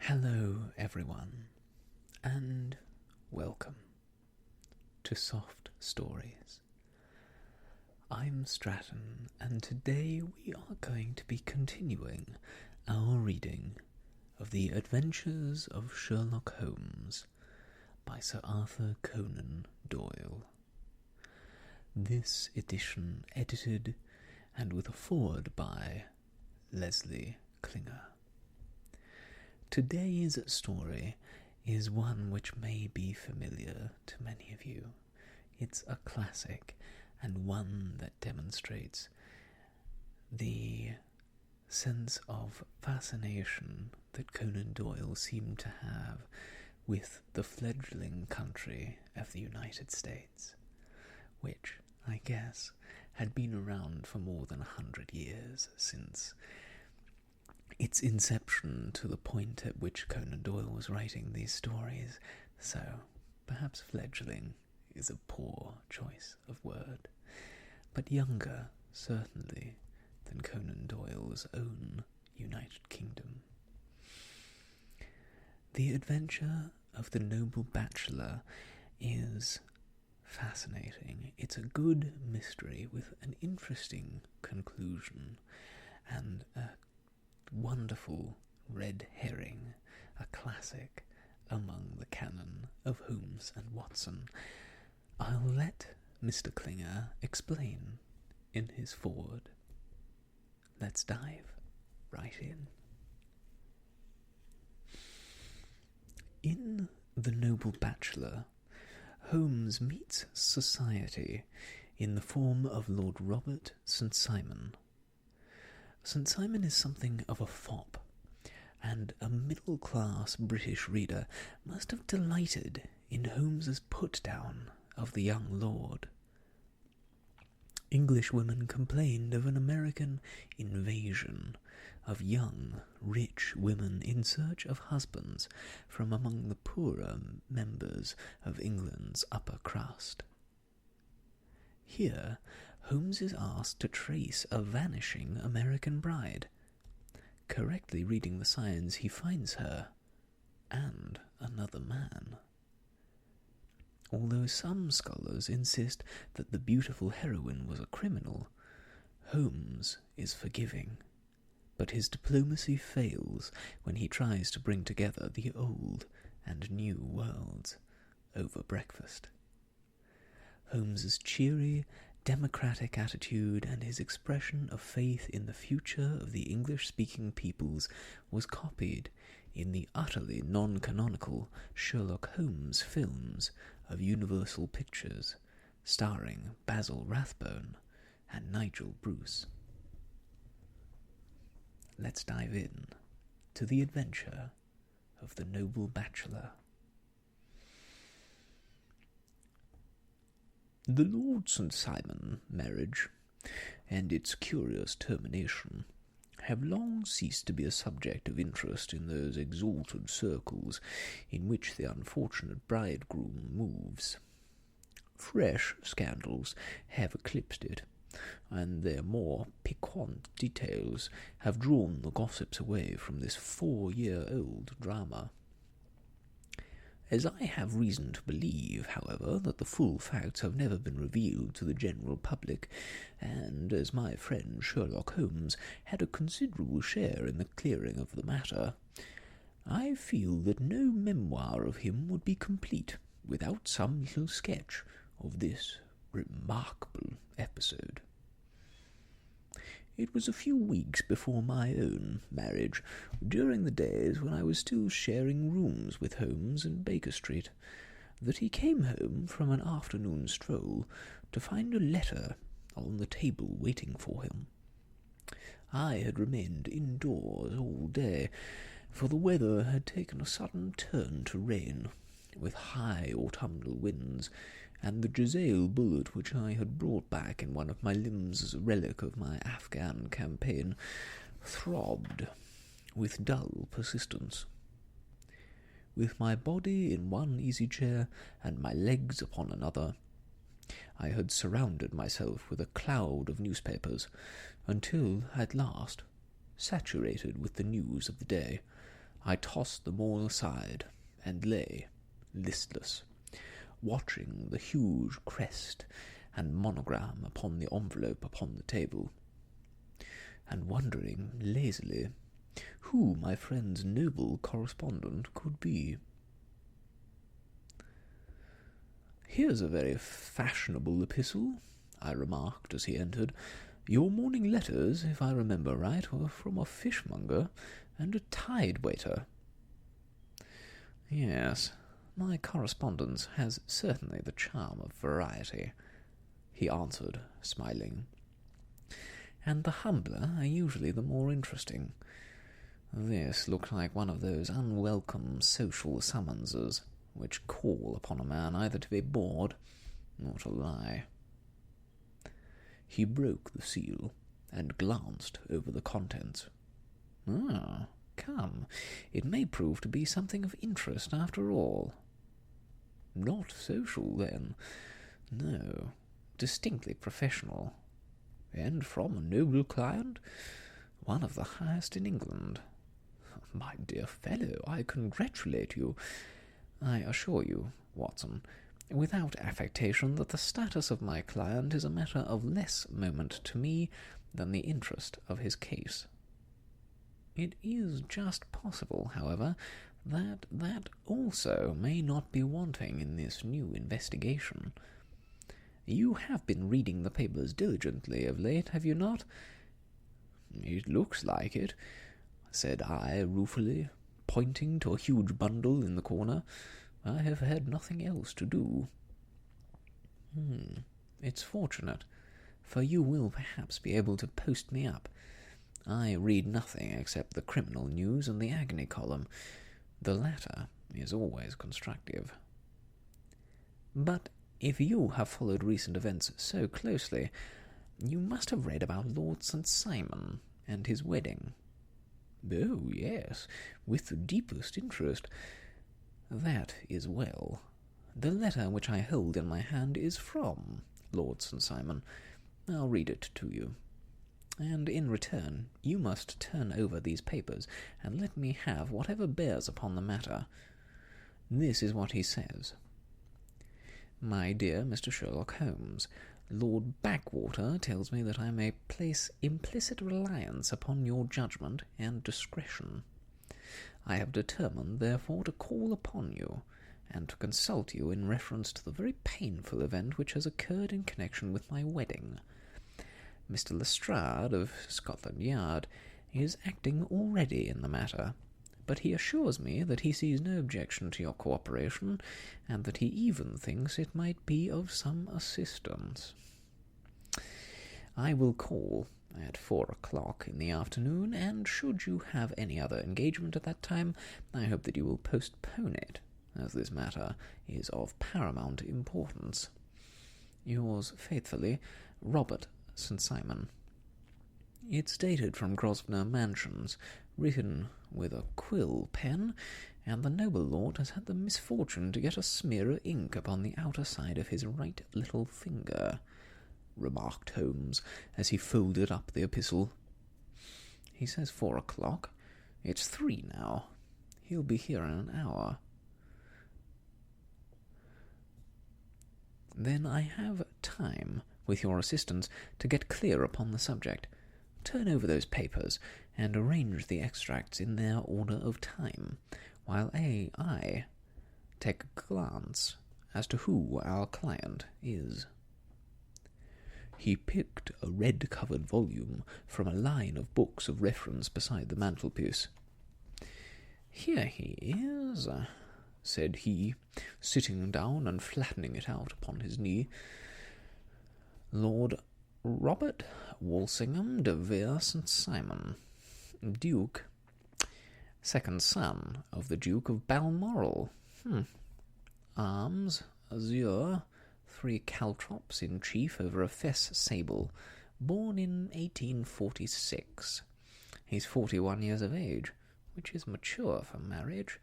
Hello everyone, and welcome to Soft Stories. I'm Stratton, and today we are going to be continuing our reading of The Adventures of Sherlock Holmes by Sir Arthur Conan Doyle. This edition edited and with a foreword by Leslie Klinger. Today's story is one which may be familiar to many of you. It's a classic and one that demonstrates the sense of fascination that Conan Doyle seemed to have with the fledgling country of the United States, which, I guess, had been around for more than 100 years since its inception to the point at which Conan Doyle was writing these stories, so perhaps fledgling is a poor choice of word, but younger, certainly, than Conan Doyle's own United Kingdom. The Adventure of the Noble Bachelor is fascinating. It's a good mystery with an interesting conclusion and a wonderful red herring, a classic among the canon of Holmes and Watson. I'll let Mr. Klinger explain in his foreword. Let's dive right in. In The Noble Bachelor, Holmes meets society in the form of Lord Robert St. Simon. St. Simon is something of a fop, and a middle-class British reader must have delighted in Holmes's put-down of the young lord. English women complained of an American invasion of young, rich women in search of husbands from among the poorer members of England's upper crust. Here, Holmes is asked to trace a vanishing American bride. Correctly reading the signs, he finds her and another man. Although some scholars insist that the beautiful heroine was a criminal, Holmes is forgiving, but his diplomacy fails when he tries to bring together the old and new worlds over breakfast. Holmes's cheery, democratic attitude and his expression of faith in the future of the English-speaking peoples was copied in the utterly non-canonical Sherlock Holmes films of Universal Pictures, starring Basil Rathbone and Nigel Bruce. Let's dive in to the adventure of the Noble Bachelor. The Lord St. Simon marriage, and its curious termination, have long ceased to be a subject of interest in those exalted circles in which the unfortunate bridegroom moves. Fresh scandals have eclipsed it, and their more piquant details have drawn the gossips away from this 4-year-old drama. As I have reason to believe, however, that the full facts have never been revealed to the general public, and as my friend Sherlock Holmes had a considerable share in the clearing of the matter, I feel that no memoir of him would be complete without some little sketch of this remarkable episode. It was a few weeks before my own marriage, during the days when I was still sharing rooms with Holmes in Baker Street, that he came home from an afternoon stroll to find a letter on the table waiting for him. I had remained indoors all day, for the weather had taken a sudden turn to rain, with high autumnal winds, and the Jezail bullet which I had brought back in one of my limbs as a relic of my Afghan campaign throbbed with dull persistence. With my body in one easy-chair and my legs upon another, I had surrounded myself with a cloud of newspapers, until, at last, saturated with the news of the day, I tossed them all aside, and lay, listless, watching the huge crest and monogram upon the envelope upon the table, and wondering lazily who my friend's noble correspondent could be. "Here's a very fashionable epistle," I remarked as he entered. "Your morning letters, if I remember right, were from a fishmonger and a tide-waiter." "Yes, my correspondence has certainly the charm of variety," he answered, smiling. "And the humbler are usually the more interesting. This looked like one of those unwelcome social summonses which call upon a man either to be bored or to lie." He broke the seal and glanced over the contents. "Ah, come, it may prove to be something of interest after all." "Not social, then?" "No, distinctly professional." "And from a noble client?" "One of the highest in England." "My dear fellow, I congratulate you. I assure you, Watson, without affectation, that the status of my client is a matter of less moment to me than the interest of his case. It is just possible, however, that also may not be wanting in this new investigation. You have been reading the papers diligently of late, have you not?" "It looks like it," said I ruefully, pointing to a huge bundle in the corner. "I have had nothing else to do." It's fortunate, for you will perhaps be able to post me up. I read nothing except the criminal news and the agony column. The latter is always constructive." "But if you have followed recent events so closely, you must have read about Lord St. Simon and his wedding." "Oh, yes, with the deepest interest." "That is well. The letter which I hold in my hand is from Lord St. Simon. I'll read it to you. And in return, you must turn over these papers, and let me have whatever bears upon the matter. This is what he says. My dear Mr. Sherlock Holmes, Lord Backwater tells me that I may place implicit reliance upon your judgment and discretion. I have determined, therefore, to call upon you, and to consult you in reference to the very painful event which has occurred in connection with my wedding. Mr. Lestrade of Scotland Yard is acting already in the matter, but he assures me that he sees no objection to your cooperation, and that he even thinks it might be of some assistance. I will call at 4 o'clock in the afternoon, and should you have any other engagement at that time, I hope that you will postpone it, as this matter is of paramount importance. Yours faithfully, Robert St. Simon. It's dated from Grosvenor Mansions, written with a quill pen, and the noble lord has had the misfortune to get a smear of ink upon the outer side of his right little finger," remarked Holmes, as he folded up the epistle. "He says 4 o'clock. It's 3 now. He'll be here in an hour. Then I have time, with your assistance, to get clear upon the subject. Turn over those papers, and arrange the extracts in their order of time, while I take a glance as to who our client is." He picked a red-covered volume from a line of books of reference beside the mantelpiece. "Here he is," said he, sitting down and flattening it out upon his knee. "Lord Robert Walsingham de Vere St. Simon, Duke, second son of the Duke of Balmoral. Arms, azure, 3 caltrops in chief over a fess sable, born in 1846. He's 41 years of age, which is mature for marriage.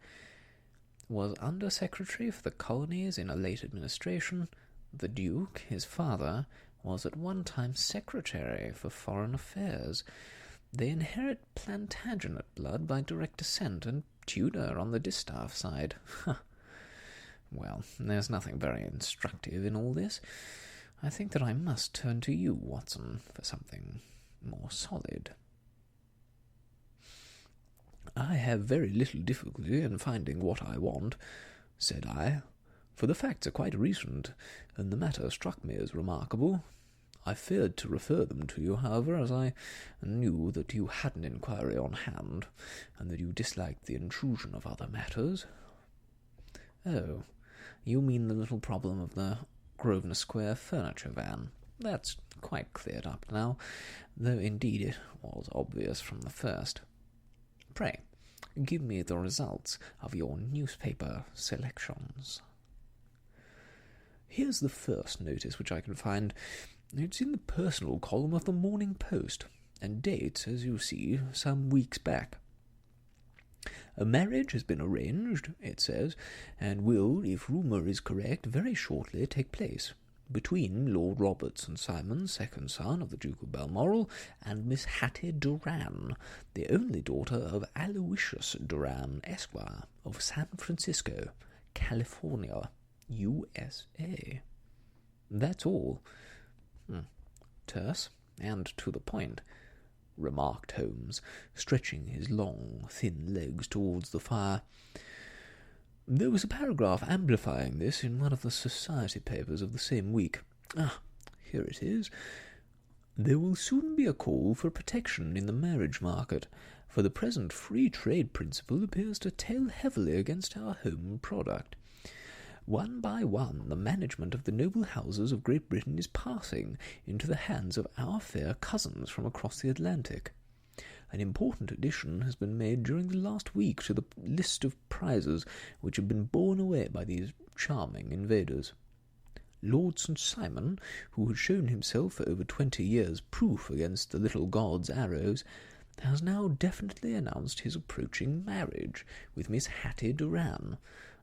Was Under-Secretary for the Colonies in a late administration. The Duke, his father, was at one time Secretary for Foreign Affairs. They inherit Plantagenet blood by direct descent, and Tudor on the distaff side. Well, there's nothing very instructive in all this. I think that I must turn to you, Watson, for something more solid. I have very little difficulty in finding what I want, said I, for the facts are quite recent, and the matter struck me as remarkable. I feared to refer them to you, however, as I knew that you had an inquiry on hand, and that you disliked the intrusion of other matters. Oh, you mean the little problem of the Grosvenor Square furniture van. That's quite cleared up now, though indeed it was obvious from the first. Pray, give me the results of your newspaper selections. Here's the first notice which I can find. It's in the personal column of the Morning Post, and dates, as you see, some weeks back. A marriage has been arranged, it says, and will, if rumour is correct, very shortly take place, between Lord Robertson Simon, second son of the Duke of Balmoral, and Miss Hattie Duran, the only daughter of Aloysius Duran, Esquire, of San Francisco, California, USA. That's all. Terse and to the point, remarked Holmes, stretching his long, thin legs towards the fire. There was a paragraph amplifying this in one of the society papers of the same week. Here it is. There will soon be a call for protection in the marriage market, for the present free trade principle appears to tell heavily against our home product. One by one, the management of the noble houses of Great Britain is passing into the hands of our fair cousins from across the Atlantic. An important addition has been made during the last week to the list of prizes which have been borne away by these charming invaders. Lord St. Simon, who has shown himself for over 20 years proof against the little god's arrows, has now definitely announced his approaching marriage with Miss Hattie Duran,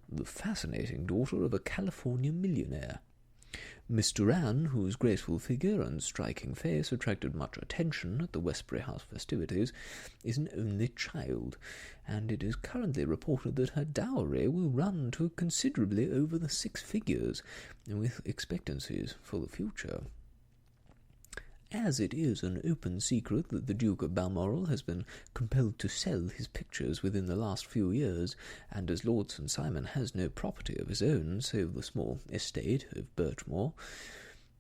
the fascinating daughter of a California millionaire. Miss Duran, whose graceful figure and striking face attracted much attention at the Westbury House festivities, is an only child, and it is currently reported that her dowry will run to considerably over the 6 figures, with expectancies for the future. As it is an open secret that the Duke of Balmoral has been compelled to sell his pictures within the last few years, and as Lord St. Simon has no property of his own save the small estate of Birchmoor,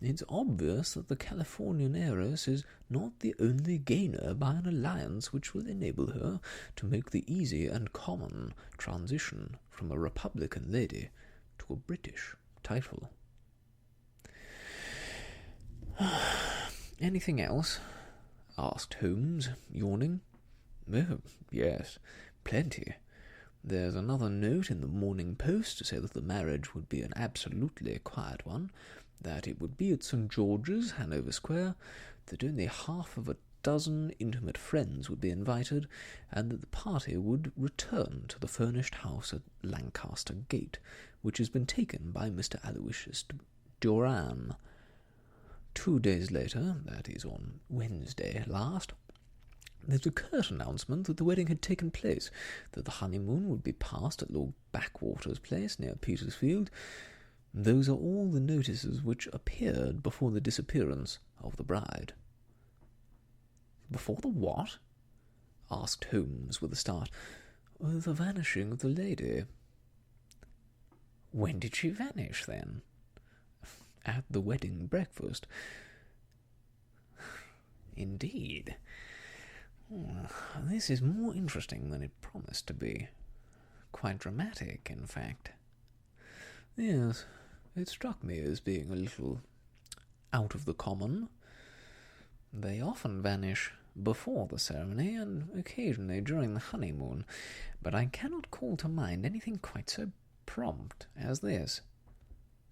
it's obvious that the Californian heiress is not the only gainer by an alliance which will enable her to make the easy and common transition from a Republican lady to a British title. Anything else? Asked Holmes, yawning. Oh, yes, plenty. There's another note in the Morning Post to say that the marriage would be an absolutely quiet one, that it would be at St. George's, Hanover Square, that only half of a dozen intimate friends would be invited, and that the party would return to the furnished house at Lancaster Gate, which has been taken by Mr. Aloysius Duran. 2 days later, that is on Wednesday last, there's a curt announcement that the wedding had taken place, that the honeymoon would be passed at Lord Backwater's place near Petersfield. Those are all the notices which appeared before the disappearance of the bride. Before the what? Asked Holmes with a start. The vanishing of the lady. When did she vanish, then? At the wedding breakfast. Indeed. This is more interesting than it promised to be. Quite dramatic, in fact. Yes, it struck me as being a little out of the common. They often vanish before the ceremony, and occasionally during the honeymoon, but I cannot call to mind anything quite so prompt as this.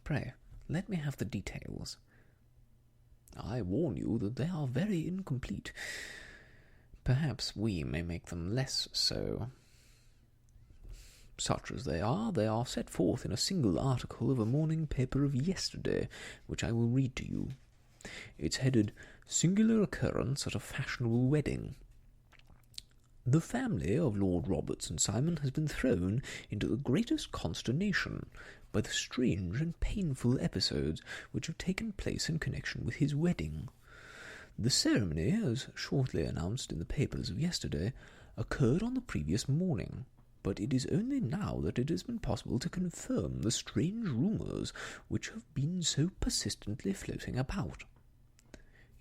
Pray, let me have the details. I warn you that they are very incomplete. Perhaps we may make them less so. Such as they are set forth in a single article of a morning paper of yesterday, which I will read to you. It's headed, "Singular Occurrence at a Fashionable Wedding." The family of Lord Roberts and Simon has been thrown into the greatest consternation by the strange and painful episodes which have taken place in connection with his wedding. The ceremony, as shortly announced in the papers of yesterday, occurred on the previous morning, but it is only now that it has been possible to confirm the strange rumours which have been so persistently floating about.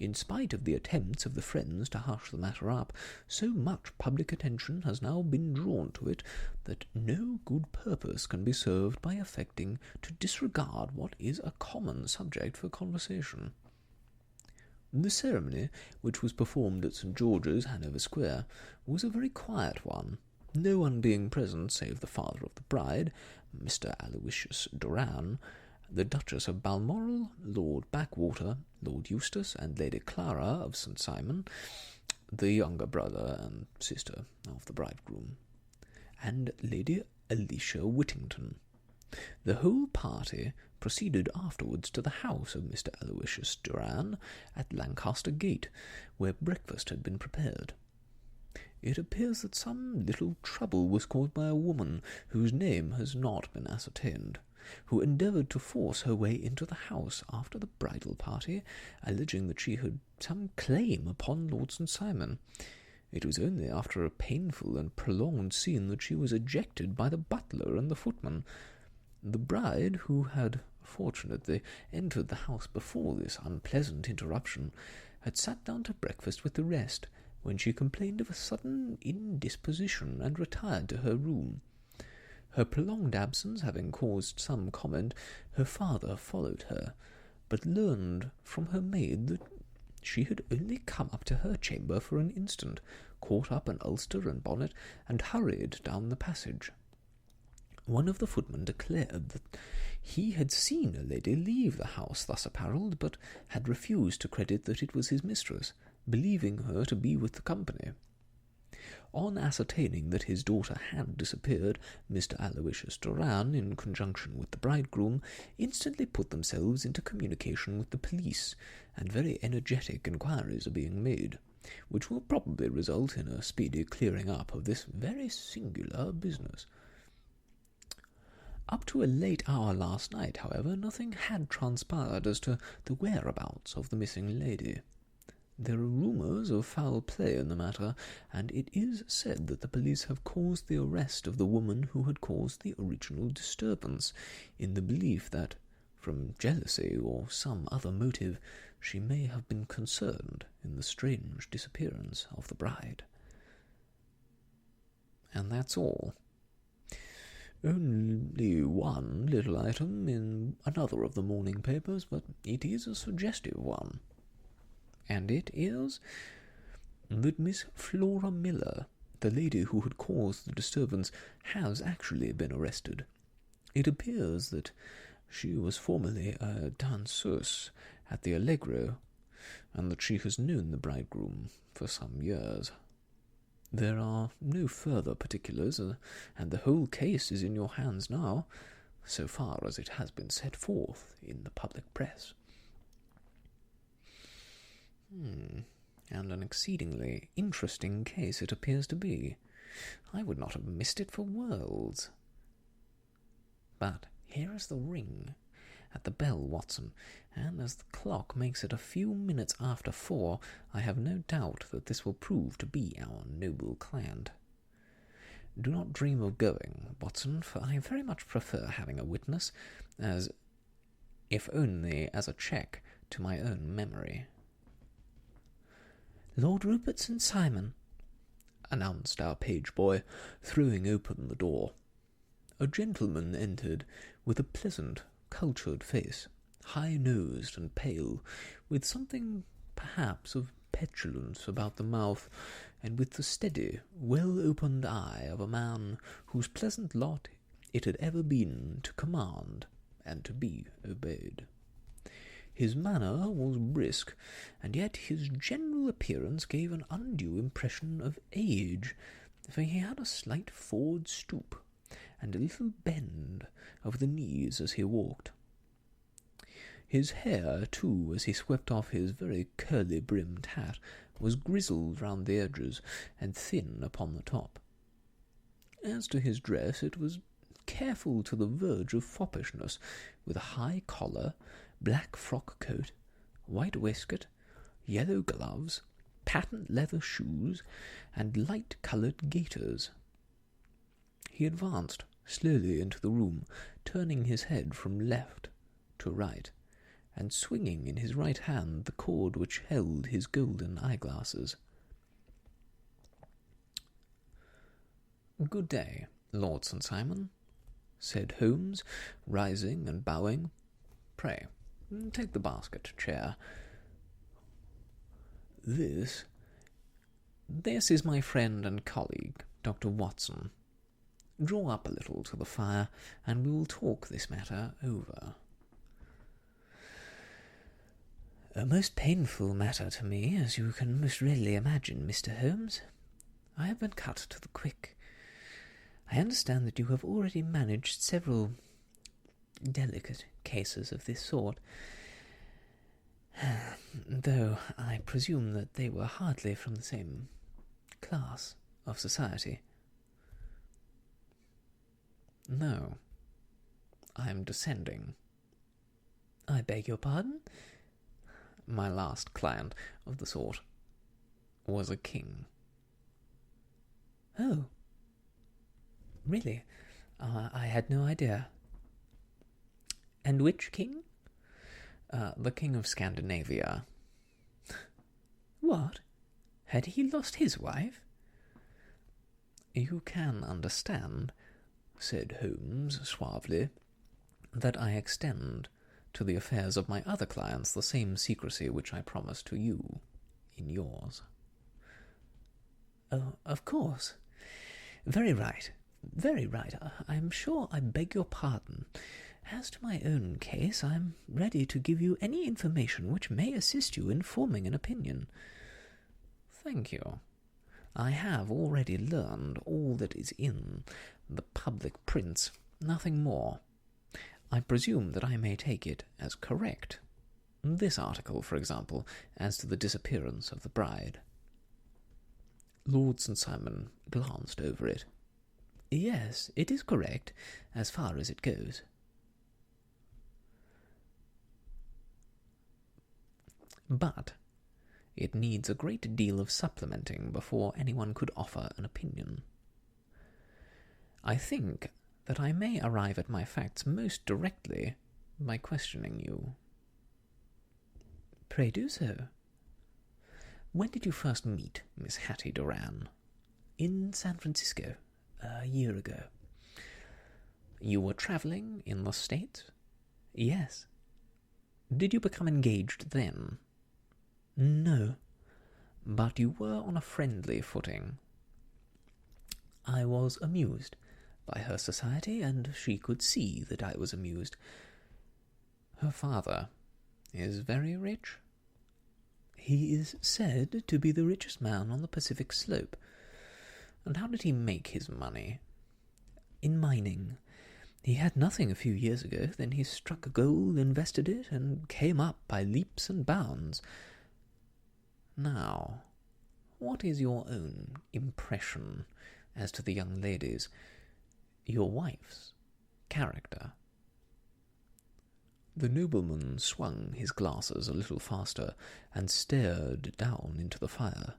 In spite of the attempts of the friends to hush the matter up, so much public attention has now been drawn to it that no good purpose can be served by affecting to disregard what is a common subject for conversation. The ceremony, which was performed at St. George's, Hanover Square, was a very quiet one, no one being present save the father of the bride, Mr. Aloysius Doran, the Duchess of Balmoral, Lord Backwater, Lord Eustace, and Lady Clara of St. Simon, the younger brother and sister of the bridegroom, and Lady Alicia Whittington. The whole party proceeded afterwards to the house of Mr. Aloysius Doran at Lancaster Gate, where breakfast had been prepared. It appears that some little trouble was caused by a woman whose name has not been ascertained, who endeavoured to force her way into the house after the bridal party, alleging that she had some claim upon Lord St. Simon. It was only after a painful and prolonged scene that she was ejected by the butler and the footman. The bride, who had fortunately entered the house before this unpleasant interruption, had sat down to breakfast with the rest, when she complained of a sudden indisposition and retired to her room. Her prolonged absence having caused some comment, her father followed her, but learned from her maid that she had only come up to her chamber for an instant, caught up an ulster and bonnet, and hurried down the passage. One of the footmen declared that he had seen a lady leave the house thus apparelled, but had refused to credit that it was his mistress, believing her to be with the company. On ascertaining that his daughter had disappeared, Mr. Aloysius Doran, in conjunction with the bridegroom, instantly put themselves into communication with the police, and very energetic inquiries are being made, which will probably result in a speedy clearing up of this very singular business. Up to a late hour last night, however, nothing had transpired as to the whereabouts of the missing lady. There are rumours of foul play in the matter, and it is said that the police have caused the arrest of the woman who had caused the original disturbance, in the belief that, from jealousy or some other motive, she may have been concerned in the strange disappearance of the bride. And that's all. Only one little item in another of the morning papers, but it is a suggestive one. And it is that Miss Flora Miller, the lady who had caused the disturbance, has actually been arrested. It appears that she was formerly a danseuse at the Allegro, and that she has known the bridegroom for some years. There are no further particulars, and the whole case is in your hands now, so far as it has been set forth in the public press. And an exceedingly interesting case it appears to be. I would not have missed it for worlds. But here is the ring at the bell, Watson, and as the clock makes it a few minutes after 4, I have no doubt that this will prove to be our noble client. Do not dream of going, Watson, for I very much prefer having a witness, as if only as a check to my own memory. Lord Rupert St. Simon, announced our page-boy, throwing open the door. A gentleman entered with a pleasant, cultured face, high-nosed and pale, with something perhaps of petulance about the mouth, and with the steady, well-opened eye of a man whose pleasant lot it had ever been to command and to be obeyed. His manner was brisk, and yet his general appearance gave an undue impression of age, for he had a slight forward stoop, and a little bend of the knees as he walked. His hair, too, as he swept off his very curly-brimmed hat, was grizzled round the edges and thin upon the top. As to his dress, it was careful to the verge of foppishness, with a high collar, black frock coat, white waistcoat, yellow gloves, patent leather shoes, and light-coloured gaiters. He advanced slowly into the room, turning his head from left to right, and swinging in his right hand the cord which held his golden eyeglasses. "Good day, Lord St. Simon," said Holmes, rising and bowing. "Pray, take the basket chair. This is my friend and colleague, Dr. Watson. Draw up a little to the fire, and we will talk this matter over." "A most painful matter to me, as you can most readily imagine, Mr. Holmes. I have been cut to the quick. I understand that you have already managed several delicate cases of this sort, though I presume that they were hardly from the same class of society." "No, I am descending." "I beg your pardon?" "My last client of the sort was a king." "Oh, really? I had no idea." "And which king?" The King of Scandinavia." "What? Had he lost his wife?" "You can understand," said Holmes suavely, "that I extend to the affairs of my other clients the same secrecy which I promise to you in yours." "Oh, of course. Very right, very right. I am sure I beg your pardon. As to my own case, I am ready to give you any information which may assist you in forming an opinion." "Thank you. I have already learned all that is in the public prints, nothing more. I presume that I may take it as correct. This article, for example, as to the disappearance of the bride." Lord St. Simon glanced over it. "Yes, it is correct, as far as it goes." "But it needs a great deal of supplementing before anyone could offer an opinion. I think that I may arrive at my facts most directly by questioning you." "Pray do so." "When did you first meet Miss Hattie Doran?" "In San Francisco, a year ago." "You were travelling in the States?" "Yes." "Did you become engaged then?" "No." "But you were on a friendly footing?" "I was amused by her society, and she could see that I was amused." "Her father is very rich?" "He is said to be the richest man on the Pacific slope." "And how did he make his money?" "In mining. He had nothing a few years ago, then he struck gold, invested it, and came up by leaps and bounds." "Now, what is your own impression as to the young lady's, your wife's, character?" The nobleman swung his glasses a little faster and stared down into the fire.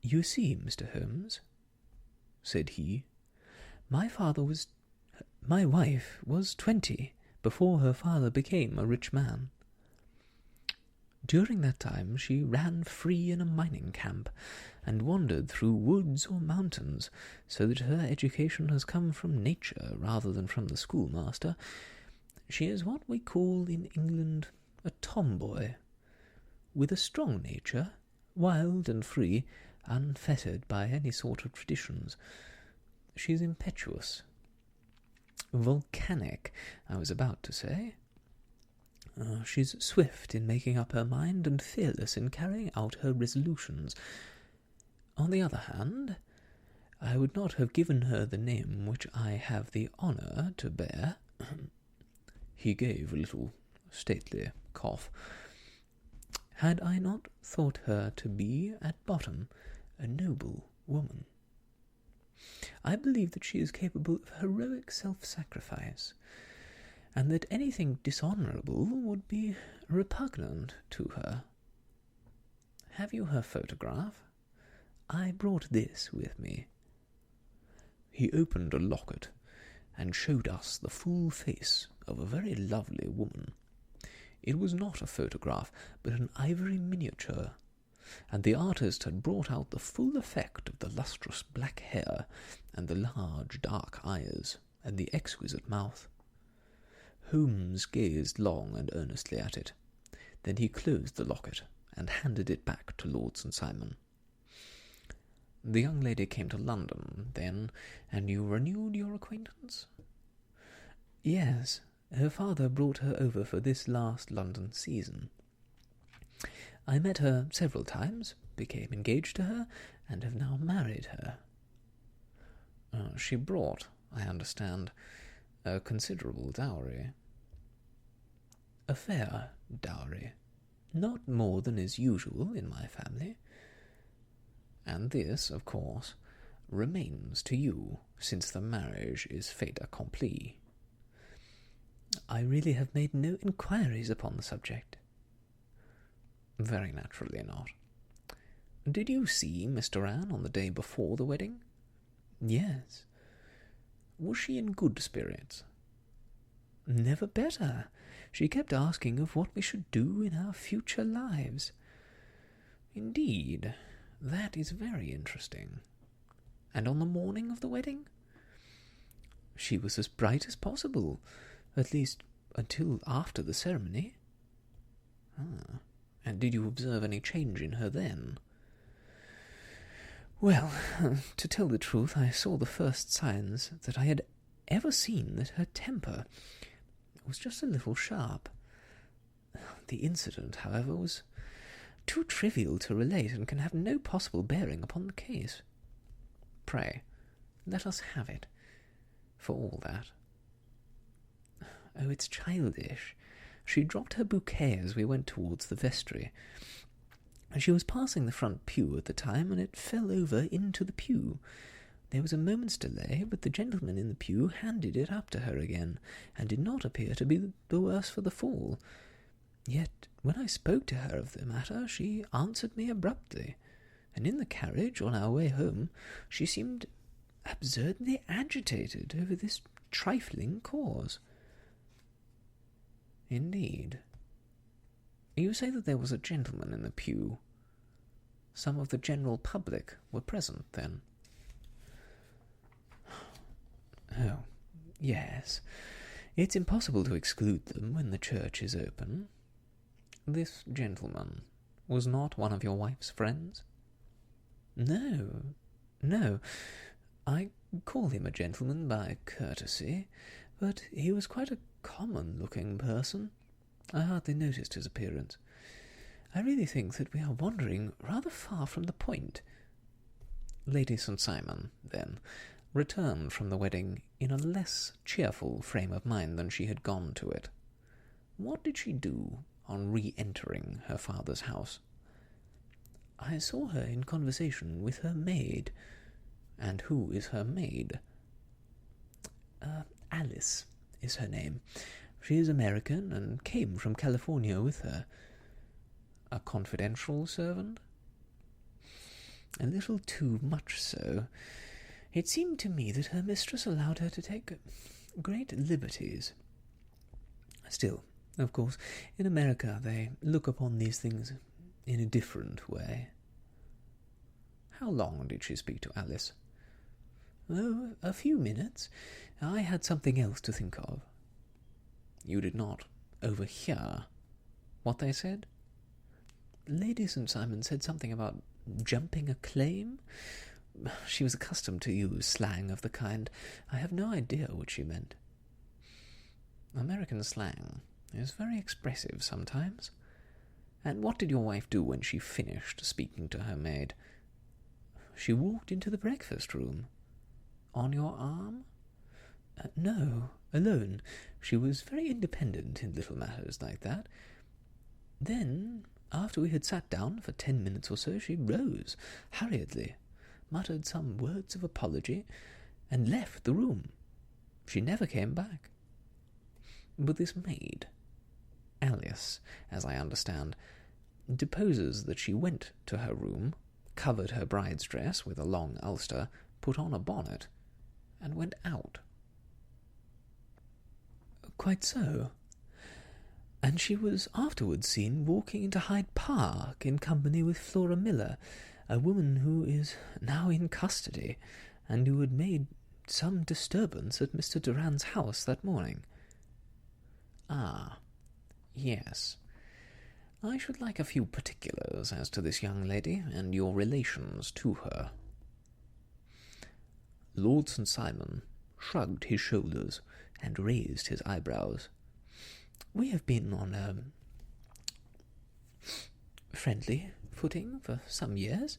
"You see, Mr. Holmes," said he, my wife was 20 before her father became a rich man. During that time she ran free in a mining camp, and wandered through woods or mountains, so that her education has come from nature rather than from the schoolmaster. She is what we call in England a tomboy, with a strong nature, wild and free, unfettered by any sort of traditions. She is impetuous, volcanic, I was about to say. She's swift in making up her mind, and fearless in carrying out her resolutions. On the other hand, I would not have given her the name which I have the honour to bear." He gave a little stately cough. had I not thought her to be, at bottom, a noble woman. I believe that she is capable of heroic self-sacrifice, and that anything dishonourable would be repugnant to her. Have you her photograph? I brought this with me." He opened a locket and showed us the full face of a very lovely woman. It was not a photograph, but an ivory miniature, and the artist had brought out the full effect of the lustrous black hair and the large dark eyes and the exquisite mouth. Holmes gazed long and earnestly at it. Then he closed the locket and handed it back to Lord St. Simon. "The young lady came to London, then, and you renewed your acquaintance?" "Yes, her father brought her over for this last London season. I met her several times, became engaged to her, and have now married her." She brought, I understand, a considerable dowry." "A fair dowry. Not more than is usual in my family." "And this, of course, remains to you, since the marriage is fait accompli." "I really have made no inquiries upon the subject." "Very naturally not. Did you see Miss Doran on the day before the wedding?" "Yes." "Was she in good spirits?" "Never better. She kept asking of what we should do in our future lives." "Indeed, that is very interesting. And on the morning of the wedding?" "She was as bright as possible, at least until after the ceremony." And did you observe any change in her then?" "Well, to tell the truth, I saw the first signs that I had ever seen that her temper was just a little sharp. The incident, however, was too trivial to relate, and can have no possible bearing upon the case." "Pray, let us have it, for all that." "Oh, it's childish. She dropped her bouquet as we went towards the vestry. She was passing the front pew at the time, and it fell over into the pew. There was a moment's delay, but the gentleman in the pew handed it up to her again, and did not appear to be the worse for the fall. Yet, when I spoke to her of the matter, she answered me abruptly, and in the carriage, on our way home, she seemed absurdly agitated over this trifling cause." "Indeed. You say that there was a gentleman in the pew. Some of the general public were present, then?" "Oh, yes. It's impossible to exclude them when the church is open." "This gentleman was not one of your wife's friends?" No. I call him a gentleman by courtesy, but he was quite a common-looking person. I hardly noticed his appearance. I really think that we are wandering rather far from the point." Lady St. Simon, then, returned from the wedding in a less cheerful frame of mind than she had gone to it. What did she do on re-entering her father's house? "I saw her in conversation with her maid." "And who is her maid?" Alice is her name. She is American, and came from California with her." "A confidential servant?" "A little too much so. It seemed to me that her mistress allowed her to take great liberties. Still, of course, in America they look upon these things in a different way." "How long did she speak to Alice?" "Oh, a few minutes. I had something else to think of." "You did not overhear what they said?" "Lady St. Simon said something about jumping a claim. She was accustomed to use slang of the kind. I have no idea what she meant." "American slang is very expressive sometimes. And what did your wife do when she finished speaking to her maid?" "She walked into the breakfast room." "On your arm?" No, alone. She was very independent in little matters like that. Then After we had sat down for 10 minutes or so, she rose hurriedly, muttered some words of apology, and left the room. She never came back. But this maid, Alice, as I understand, deposes that she went to her room, covered her bride's dress with a long ulster, put on a bonnet, and went out. Quite so. And she was afterwards seen walking into Hyde Park in company with Flora Miller, a woman who is now in custody, and who had made some disturbance at Mr. Durand's house that morning. Ah, yes. I should like a few particulars as to this young lady and your relations to her. Lord St. Simon shrugged his shoulders and raised his eyebrows. We have been on a friendly footing for some years.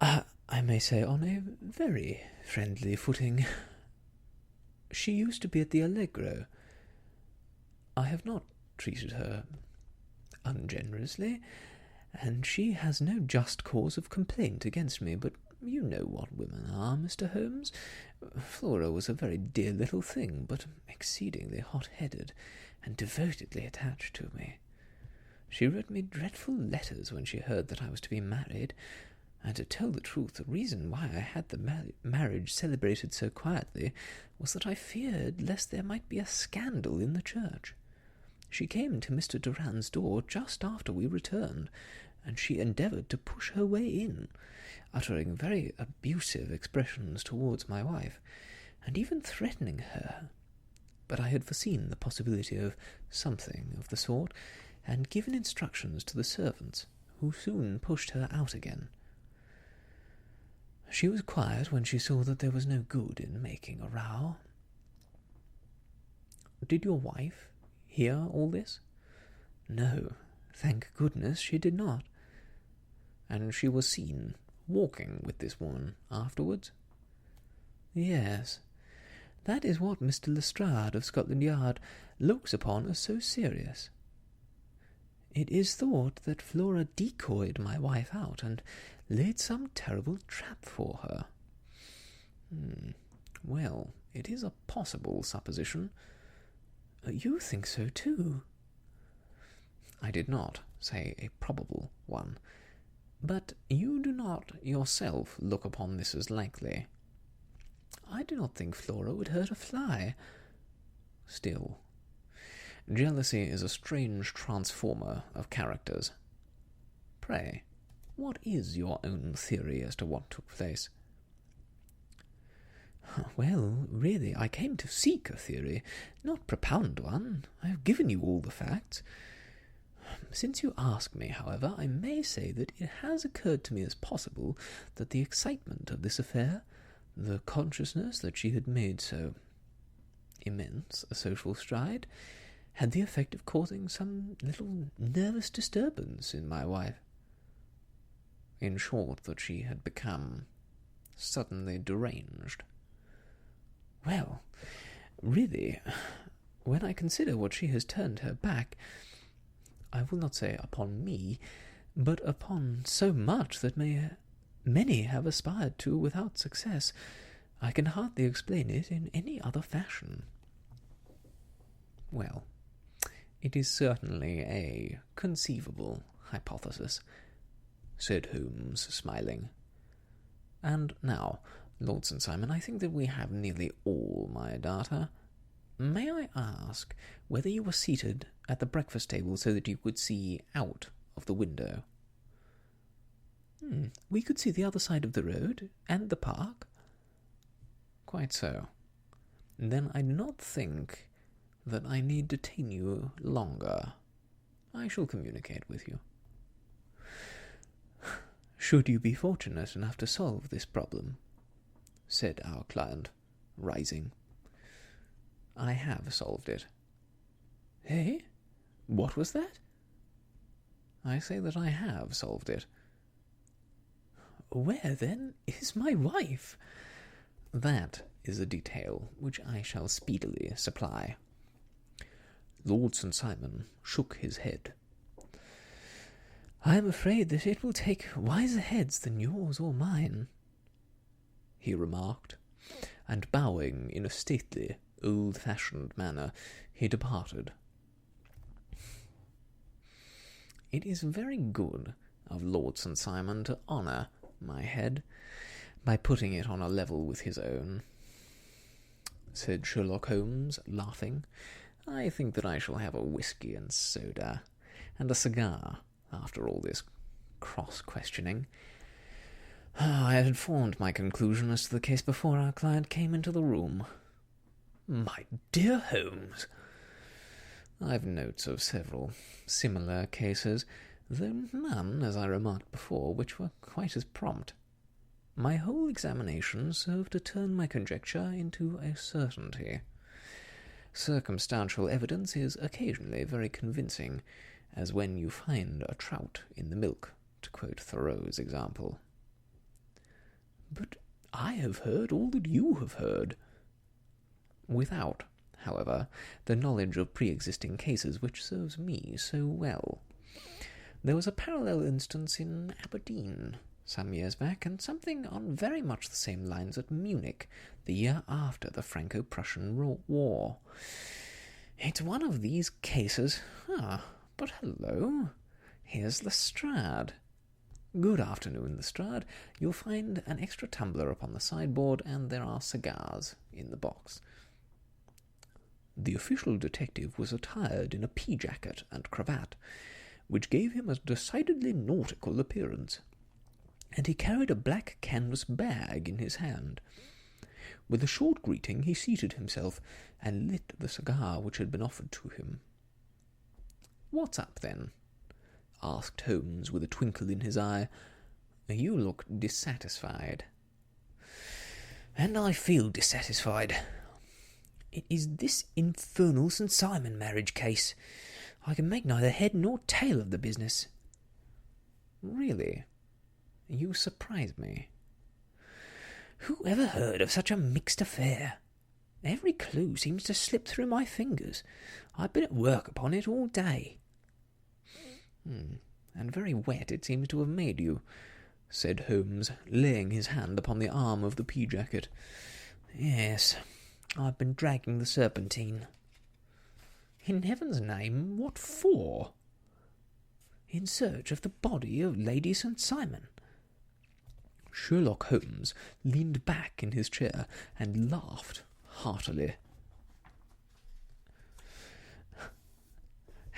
I may say on a very friendly footing. She used to be at the Allegro. I have not treated her ungenerously, and she has no just cause of complaint against me, but you know what women are, Mr. Holmes. Flora was a very dear little thing, but exceedingly hot-headed and devotedly attached to me. She wrote me dreadful letters when she heard that I was to be married, and to tell the truth, the reason why I had the marriage celebrated so quietly was that I feared lest there might be a scandal in the church. She came to Mr. Durand's door just after we returned, and she endeavoured to push her way in, uttering very abusive expressions towards my wife, and even threatening her. But I had foreseen the possibility of something of the sort, and given instructions to the servants, who soon pushed her out again. She was quiet when she saw that there was no good in making a row. Did your wife hear all this? No, thank goodness she did not. And she was seen walking with this woman afterwards? Yes, that is what Mr. Lestrade of Scotland Yard looks upon as so serious. It is thought that Flora decoyed my wife out and laid some terrible trap for her. Well, it is a possible supposition. You think so too? I did not say a probable one. But you do not yourself look upon this as likely. I do not think Flora would hurt a fly. Still, jealousy is a strange transformer of characters. Pray, what is your own theory as to what took place? Well, really, I came to seek a theory, not propound one. I have given you all the facts. Since you ask me, however, I may say that it has occurred to me as possible that the excitement of this affair, the consciousness that she had made so immense a social stride, had the effect of causing some little nervous disturbance in my wife. In short, that she had become suddenly deranged. Well, really, when I consider what she has turned her back, I will not say upon me, but upon so much that many have aspired to without success, I can hardly explain it in any other fashion. Well, it is certainly a conceivable hypothesis, said Holmes, smiling. And now, Lord St. Simon, I think that we have nearly all my data. May I ask whether you were seated at the breakfast table so that you could see out of the window? We could see the other side of the road and the park. Quite so. Then I do not think that I need detain you longer. I shall communicate with you. Should you be fortunate enough to solve this problem, said our client, rising. I have solved it. Eh? What was that? I say that I have solved it. Where, then, is my wife? That is a detail which I shall speedily supply. Lord St. Simon shook his head. "I am afraid that it will take wiser heads than yours or mine," he remarked, and bowing in a stately, old-fashioned manner, he departed. It is very good of Lord St. Simon to honour my head by putting it on a level with his own, said Sherlock Holmes, laughing. "I think that I shall have a whisky and soda, and a cigar, after all this cross-questioning. I had formed my conclusion as to the case before our client came into the room." "My dear Holmes!" "I've notes of several similar cases, though none, as I remarked before, which were quite as prompt. My whole examination served to turn my conjecture into a certainty. Circumstantial evidence is occasionally very convincing, as when you find a trout in the milk, to quote Thoreau's example." "But I have heard all that you have heard." "Without, however, the knowledge of pre-existing cases which serves me so well. There was a parallel instance in Aberdeen some years back, and something on very much the same lines at Munich the year after the Franco-Prussian War. It's one of these cases. But hello, here's Lestrade. Good afternoon, Lestrade. You'll find an extra tumbler upon the sideboard, and there are cigars in the box." The official detective was attired in a pea-jacket and cravat, which gave him a decidedly nautical appearance, and he carried a black canvas bag in his hand. With a short greeting he seated himself and lit the cigar which had been offered to him. "What's up, then?" asked Holmes with a twinkle in his eye. "You look dissatisfied." "And I feel dissatisfied. It is this infernal St. Simon marriage case. I can make neither head nor tail of the business." "Really? You surprise me." "Who ever heard of such a mixed affair? Every clue seems to slip through my fingers. I've been at work upon it all day." "And very wet it seems to have made you," said Holmes, laying his hand upon the arm of the pea-jacket. "Yes, I've been dragging the Serpentine." "In heaven's name, what for?" "In search of the body of Lady St. Simon." Sherlock Holmes leaned back in his chair and laughed heartily.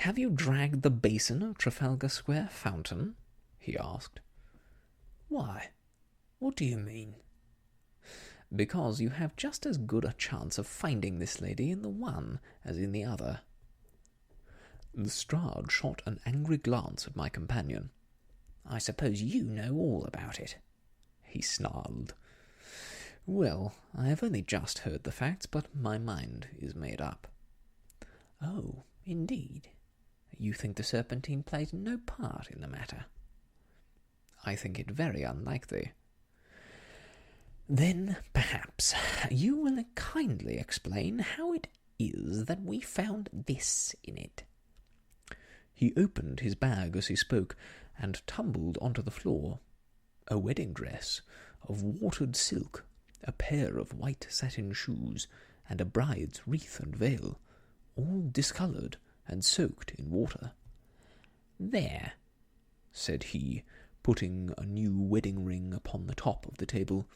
"Have you dragged the basin of Trafalgar Square fountain?" he asked. "Why? What do you mean?" "Because you have just as good a chance of finding this lady in the one as in the other." Lestrade shot an angry glance at my companion. "I suppose you know all about it," he snarled. "Well, I have only just heard the facts, but my mind is made up." "Oh, indeed. You think the Serpentine plays no part in the matter?" "I think it very unlikely." "Then, perhaps, you will kindly explain how it is that we found this in it." He opened his bag as he spoke, and tumbled onto the floor. A wedding dress of watered silk, a pair of white satin shoes, and a bride's wreath and veil, all discoloured and soaked in water. "There," said he, putting a new wedding ring upon the top of the table.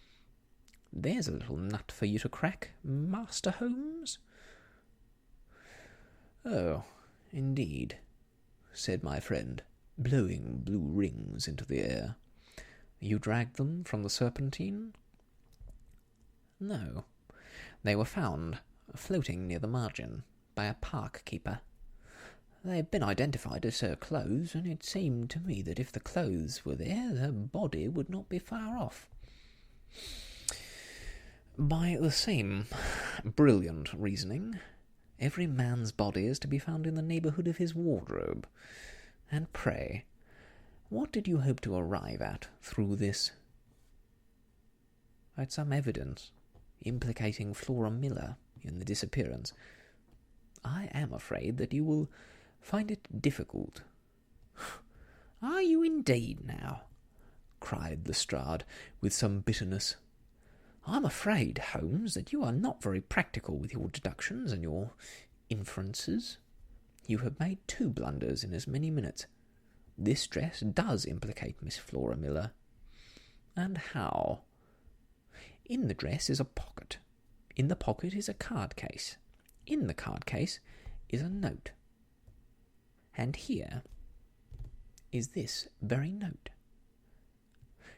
"There's a little nut for you to crack, Master Holmes." "Oh, indeed," said my friend, blowing blue rings into the air. "You dragged them from the Serpentine?" "No. They were found, floating near the margin, by a park keeper. They've been identified as her clothes, and it seemed to me that if the clothes were there, the body would not be far off." "By the same brilliant reasoning, every man's body is to be found in the neighbourhood of his wardrobe. And pray, what did you hope to arrive at through this?" "At some evidence implicating Flora Miller in the disappearance. I am afraid that you will find it difficult." "Are you indeed, now?" cried Lestrade, with some bitterness. "I'm afraid, Holmes, that you are not very practical with your deductions and your inferences. You have made 2 blunders in as many minutes. This dress does implicate Miss Flora Miller." "And how?" "In the dress is a pocket. In the pocket is a card case. In the card case is a note. And here is this very note."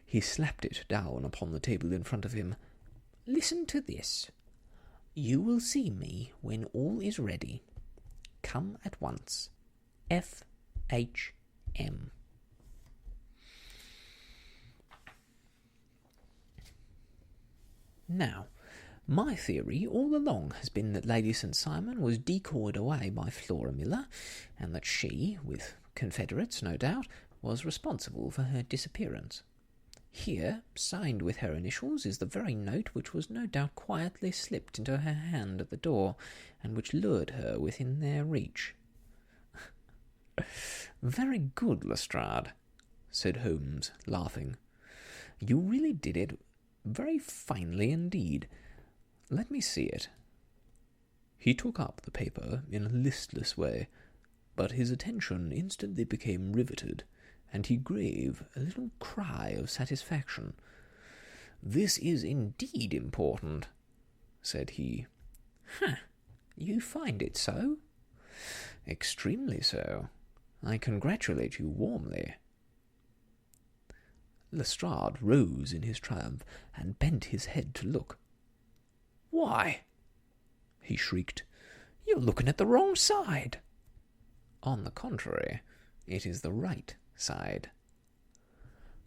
He slapped it down upon the table in front of him. "Listen to this. 'You will see me when all is ready. Come at once. F.H.M.' Now, my theory all along has been that Lady St. Simon was decoyed away by Flora Miller, and that she, with confederates no doubt, was responsible for her disappearance. Here, signed with her initials, is the very note which was no doubt quietly slipped into her hand at the door, and which lured her within their reach." "Very good, Lestrade," said Holmes, laughing. "You really did it very finely indeed. Let me see it." He took up the paper in a listless way, but his attention instantly became riveted, and he gave a little cry of satisfaction. "This is indeed important," said he. "Huh! You find it so?" "Extremely so. I congratulate you warmly." Lestrade rose in his triumph, and bent his head to look. "Why," he shrieked, "you're looking at the wrong side." "On the contrary, it is the right side."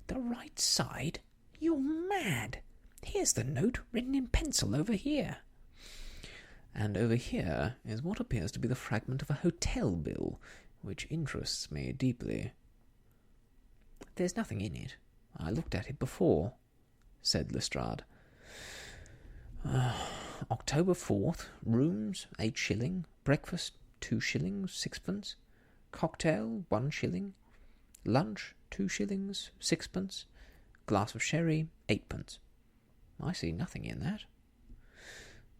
"The right side? You're mad. Here's the note written in pencil over here." "And over here is what appears to be the fragment of a hotel bill, which interests me deeply." "There's nothing in it. I looked at it before," said Lestrade. "October 4th, rooms 8 shilling, breakfast 2 shillings 6pence, cocktail 1 shilling, lunch 2 shillings 6pence, glass of sherry 8pence. I see nothing in that."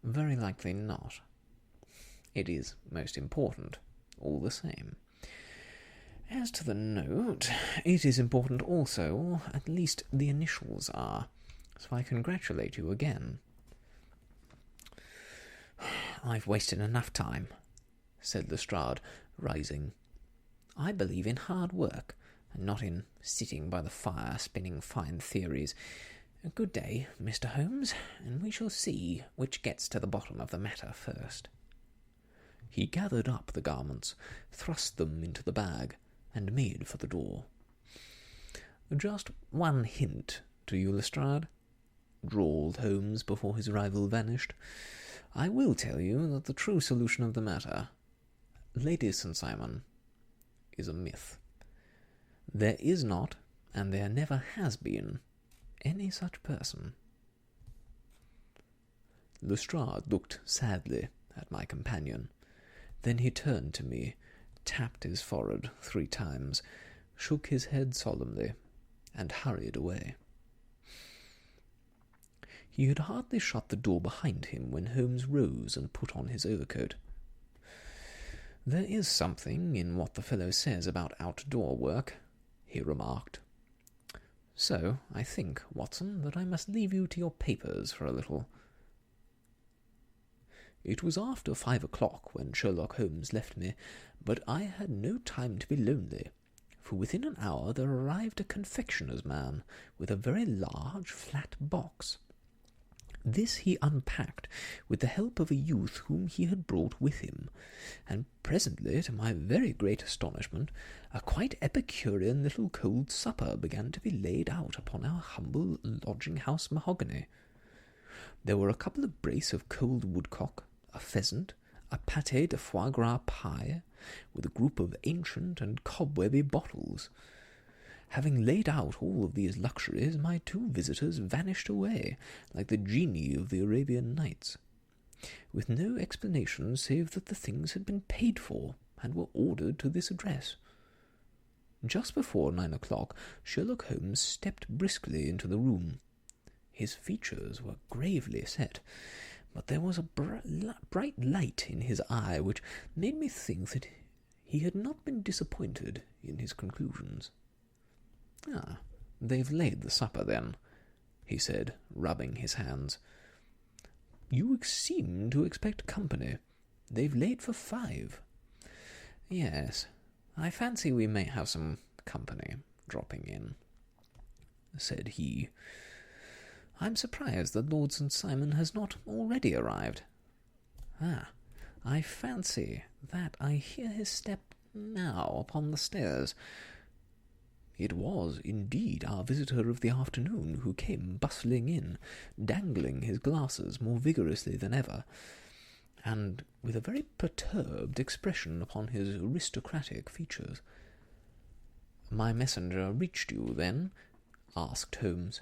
"Very likely not. It is most important, all the same. As to the note, it is important also, or at least the initials are, so I congratulate you again." "I've wasted enough time," said Lestrade, rising. "I believe in hard work, and not in sitting by the fire spinning fine theories. Good day, Mr. Holmes, and we shall see which gets to the bottom of the matter first." He gathered up the garments, thrust them into the bag, and made for the door. "Just one hint to you, Lestrade," drawled Holmes before his rival vanished. "I will tell you that the true solution of the matter, Lady St. Simon, is a myth. There is not, and there never has been, any such person." Lestrade looked sadly at my companion. Then he turned to me, tapped his forehead 3 times, shook his head solemnly, and hurried away. He had hardly shut the door behind him when Holmes rose and put on his overcoat. "There is something in what the fellow says about outdoor work," he remarked. "So I think, Watson, that I must leave you to your papers for a little." It was after 5 o'clock when Sherlock Holmes left me, but I had no time to be lonely, for within an hour there arrived a confectioner's man with a very large flat box. This he unpacked with the help of a youth whom he had brought with him, and presently, to my very great astonishment, a quite Epicurean little cold supper began to be laid out upon our humble lodging-house mahogany. There were a couple of brace of cold woodcock, a pheasant, a pâté de foie gras pie, with a group of ancient and cobwebby bottles. Having laid out all of these luxuries, my 2 visitors vanished away, like the genii of the Arabian Nights, with no explanation save that the things had been paid for, and were ordered to this address. Just before 9 o'clock, Sherlock Holmes stepped briskly into the room. His features were gravely set, but there was a bright light in his eye which made me think that he had not been disappointed in his conclusions. "Ah, they've laid the supper, then," he said, rubbing his hands. "You seem to expect company. They've laid for 5. "Yes, I fancy we may have some company dropping in," said he. "I'm surprised that Lord St. Simon has not already arrived. Ah, I fancy that I hear his step now upon the stairs. It was indeed our visitor of the afternoon who came bustling in, dangling his glasses more vigorously than ever, and with a very perturbed expression upon his aristocratic features." "My messenger reached you, then?" asked Holmes.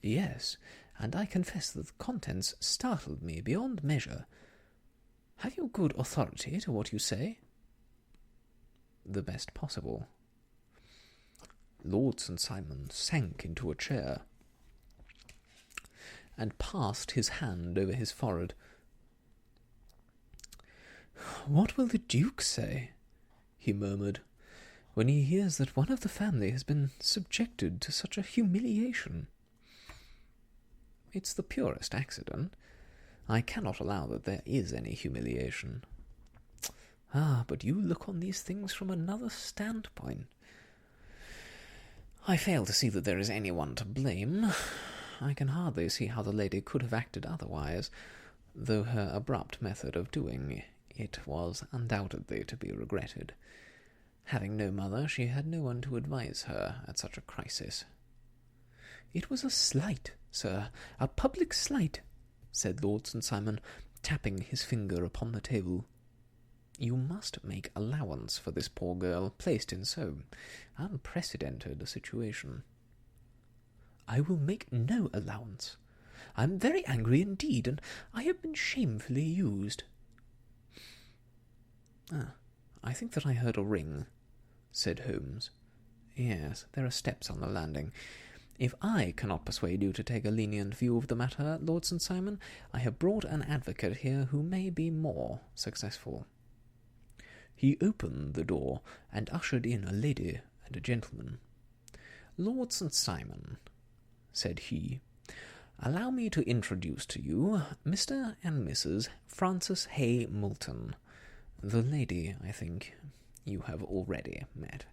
"Yes, and I confess that the contents startled me beyond measure. Have you good authority to what you say?" "The best possible." Lord St. Simon sank into a chair and passed his hand over his forehead. "What will the Duke say," he murmured, "when he hears that one of the family has been subjected to such a humiliation?" "It's the purest accident. I cannot allow that there is any humiliation." "Ah, but you look on these things from another standpoint." "I fail to see that there is anyone to blame. I can hardly see how the lady could have acted otherwise, though her abrupt method of doing it was undoubtedly to be regretted. Having no mother, she had no one to advise her at such a crisis." "It was a slight, sir, a public slight," said Lord St. Simon, tapping his finger upon the table. "You must make allowance for this poor girl, placed in so unprecedented a situation." "I will make no allowance. I am very angry indeed, and I have been shamefully used." "Ah, I think that I heard a ring," said Holmes. "Yes, there are steps on the landing. If I cannot persuade you to take a lenient view of the matter, Lord St. Simon, I have brought an advocate here who may be more successful." He opened the door and ushered in a lady and a gentleman. "Lord St. Simon," said he, "allow me to introduce to you Mr. and Mrs. Francis Hay Moulton. The lady, I think, you have already met."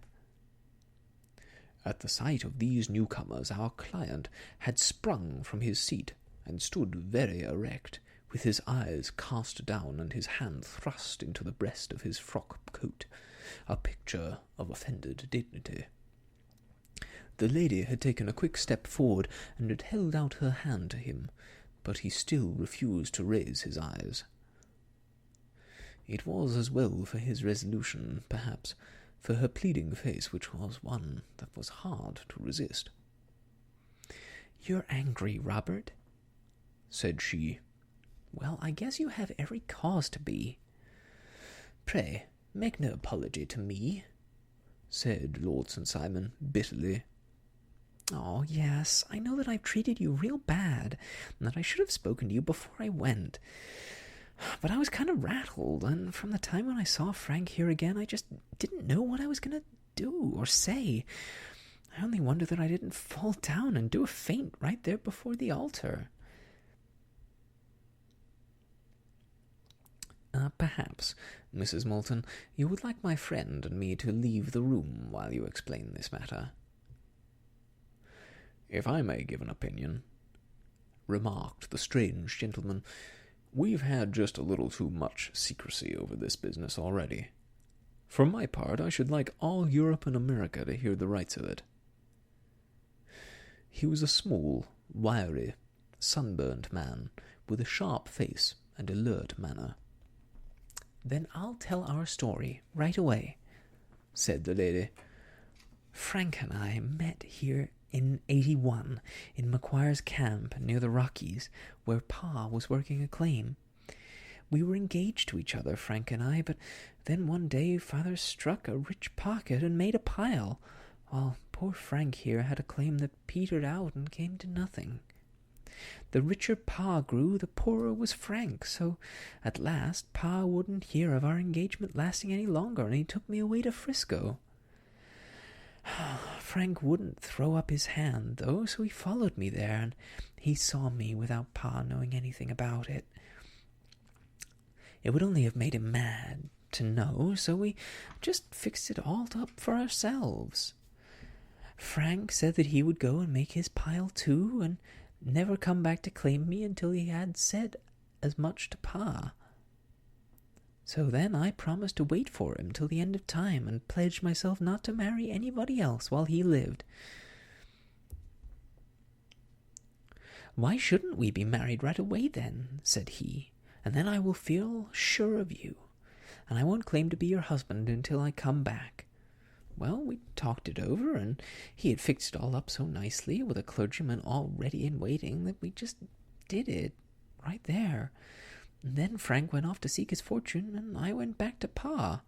At the sight of these newcomers, our client had sprung from his seat and stood very erect, with his eyes cast down and his hand thrust into the breast of his frock coat, a picture of offended dignity. The lady had taken a quick step forward and had held out her hand to him, but he still refused to raise his eyes. It was as well for his resolution, perhaps, for her pleading face, which was one that was hard to resist. "You're angry, Robert," said she. "Well, I guess you have every cause to be." "Pray, make no apology to me," said Lord St. Simon bitterly. "Oh, yes, I know that I've treated you real bad, and that I should have spoken to you before I went. But I was kind of rattled, and from the time when I saw Frank here again, I just didn't know what I was going to do or say. I only wonder that I didn't fall down and do a faint right there before the altar." Perhaps, Mrs. Moulton, you would like my friend and me to leave the room while you explain this matter." "If I may give an opinion," remarked the strange gentleman, "we've had just a little too much secrecy over this business already. For my part, I should like all Europe and America to hear the rights of it." He was a small, wiry, sunburnt man, with a sharp face and alert manner. "Then I'll tell our story right away," said the lady. "Frank and I met here in 81, in Macquare's camp near the Rockies, where Pa was working a claim. We were engaged to each other, Frank and I, but then one day Father struck a rich pocket and made a pile, while poor Frank here had a claim that petered out and came to nothing. The richer Pa grew, the poorer was Frank, so at last Pa wouldn't hear of our engagement lasting any longer, and he took me away to Frisco. Frank wouldn't throw up his hand, though, so he followed me there, and he saw me without Pa knowing anything about it. It would only have made him mad to know, so we just fixed it all up for ourselves. Frank said that he would go and make his pile too, and never come back to claim me until he had said as much to Pa. So then I promised to wait for him till the end of time, and pledged myself not to marry anybody else while he lived. "Why shouldn't we be married right away then?" said he, "and then I will feel sure of you, and I won't claim to be your husband until I come back." Well, we talked it over, and he had fixed it all up so nicely, with a clergyman all ready and waiting, that we just did it right there. And then Frank went off to seek his fortune, and I went back to Pa.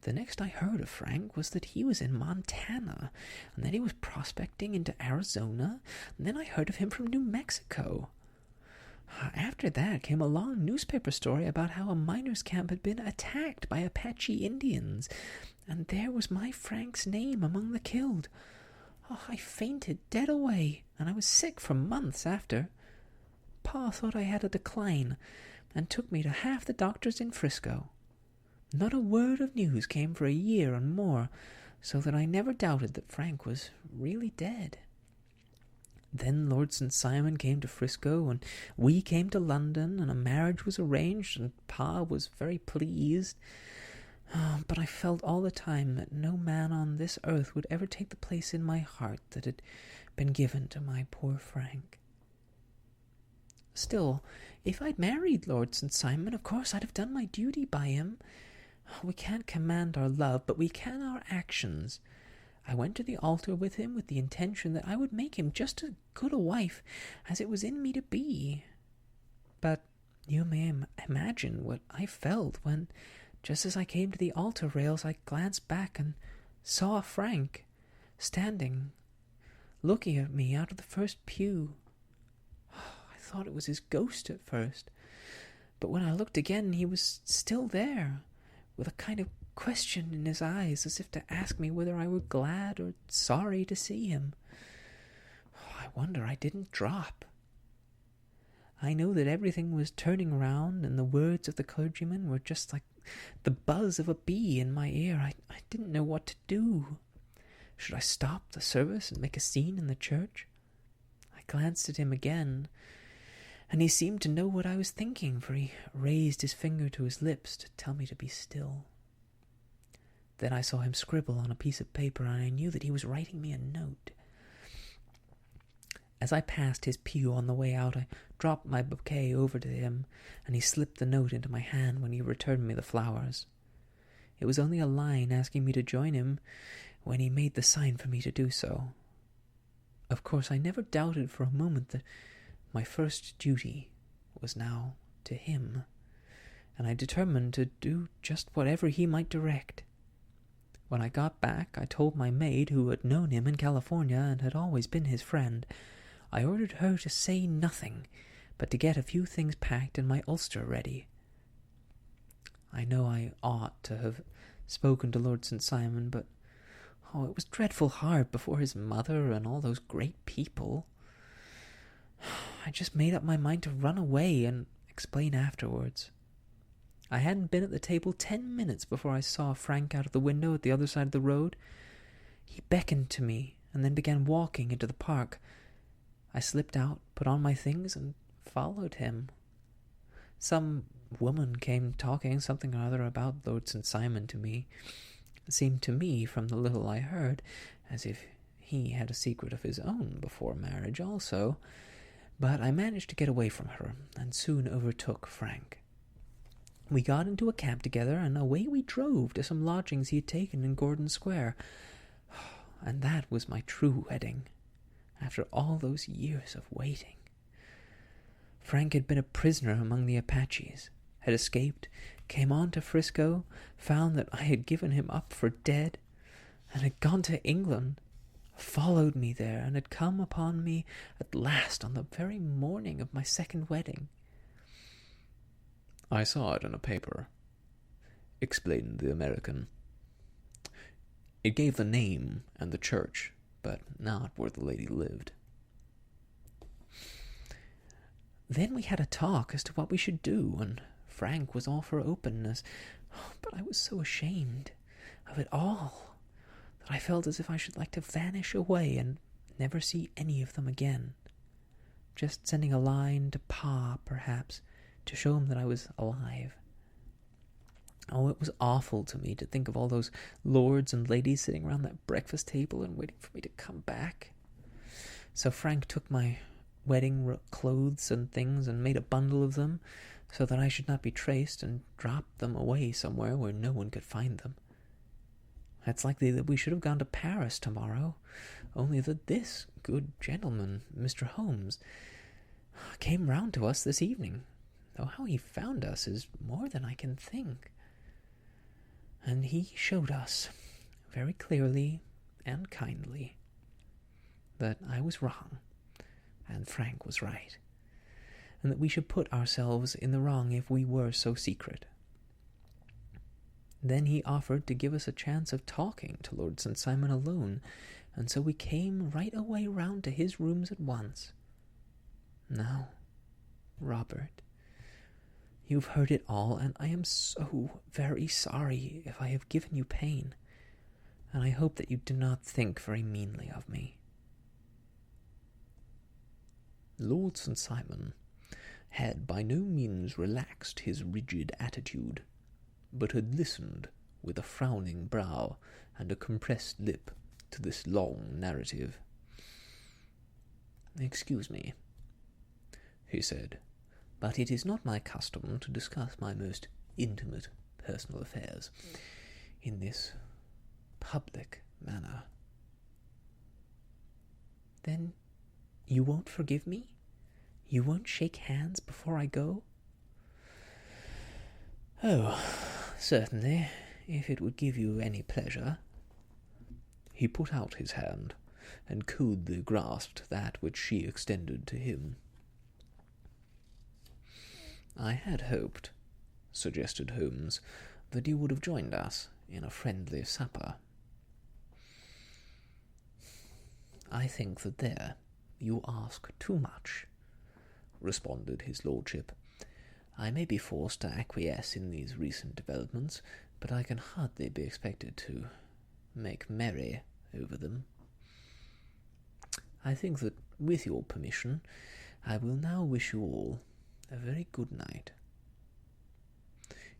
The next I heard of Frank was that he was in Montana, and then he was prospecting into Arizona, and then I heard of him from New Mexico. After that came a long newspaper story about how a miners' camp had been attacked by Apache Indians, and there was my Frank's name among the killed. I fainted dead away, and I was sick for months after. Pa thought I had a decline, and took me to half the doctors in Frisco. Not a word of news came for a year and more, so that I never doubted that Frank was really dead. Then Lord St. Simon came to Frisco, and we came to London, and a marriage was arranged, and Pa was very pleased. But I felt all the time that no man on this earth would ever take the place in my heart that had been given to my poor Frank. Still, if I'd married Lord St. Simon, of course I'd have done my duty by him. We can't command our love, but we can our actions. I went to the altar with him with the intention that I would make him just as good a wife as it was in me to be. But you may imagine what I felt when, just as I came to the altar rails, I glanced back and saw Frank standing, looking at me out of the first pew. I thought it was his ghost at first, but when I looked again, he was still there, with a kind of question in his eyes, as if to ask me whether I were glad or sorry to see him. I wonder I didn't drop. I know that everything was turning round, and the words of the clergyman were just like the buzz of a bee in my ear. I didn't know what to do. Should I stop the service and make a scene in the church? I glanced at him again, and he seemed to know what I was thinking, for he raised his finger to his lips to tell me to be still. Then I saw him scribble on a piece of paper, and I knew that he was writing me a note. As I passed his pew on the way out, I dropped my bouquet over to him, and he slipped the note into my hand when he returned me the flowers. It was only a line asking me to join him when he made the sign for me to do so. Of course, I never doubted for a moment that my first duty was now to him, and I determined to do just whatever he might direct. When I got back, I told my maid, who had known him in California and had always been his friend. I ordered her to say nothing, but to get a few things packed and my ulster ready. I know I ought to have spoken to Lord St. Simon, but it was dreadful hard before his mother and all those great people. I just made up my mind to run away and explain afterwards. I hadn't been at the table 10 minutes before I saw Frank out of the window at the other side of the road. He beckoned to me and then began walking into the park. I slipped out, put on my things, and followed him. Some woman came talking something or other about Lord St. Simon to me. It seemed to me, from the little I heard, as if he had a secret of his own before marriage also, but I managed to get away from her, and soon overtook Frank. We got into a cab together, and away we drove to some lodgings he had taken in Gordon Square. And that was my true wedding, after all those years of waiting. Frank had been a prisoner among the Apaches, had escaped, came on to Frisco, found that I had given him up for dead, and had gone to England, followed me there, and had come upon me at last on the very morning of my second wedding. "I saw it in a paper," explained the American. "It gave the name and the church, but not where the lady lived." Then we had a talk as to what we should do, and Frank was all for openness, but I was so ashamed of it all that I felt as if I should like to vanish away and never see any of them again. Just sending a line to Pa, perhaps, to show him that I was alive. Oh, it was awful to me to think of all those lords and ladies sitting around that breakfast table and waiting for me to come back. So Frank took my wedding clothes and things and made a bundle of them so that I should not be traced, and dropped them away somewhere where no one could find them. It's likely that we should have gone to Paris tomorrow, only that this good gentleman, Mr. Holmes, came round to us this evening, though how he found us is more than I can think. And he showed us, very clearly and kindly, that I was wrong and Frank was right, and that we should put ourselves in the wrong if we were so secret. Then he offered to give us a chance of talking to Lord St. Simon alone, and so we came right away round to his rooms at once. Now, Robert, you've heard it all, and I am so very sorry if I have given you pain, and I hope that you do not think very meanly of me." Lord St. Simon had by no means relaxed his rigid attitude, but had listened with a frowning brow and a compressed lip to this long narrative. "Excuse me," he said, "but it is not my custom to discuss my most intimate personal affairs in this public manner." "Then you won't forgive me? You won't shake hands before I go?" "Oh, certainly, if it would give you any pleasure." He put out his hand, and coldly grasped that which she extended to him. "I had hoped," suggested Holmes, "that you would have joined us in a friendly supper." "I think that there you ask too much," responded his lordship. "I may be forced to acquiesce in these recent developments, but I can hardly be expected to make merry over them. I think that, with your permission, I will now wish you all a very good night."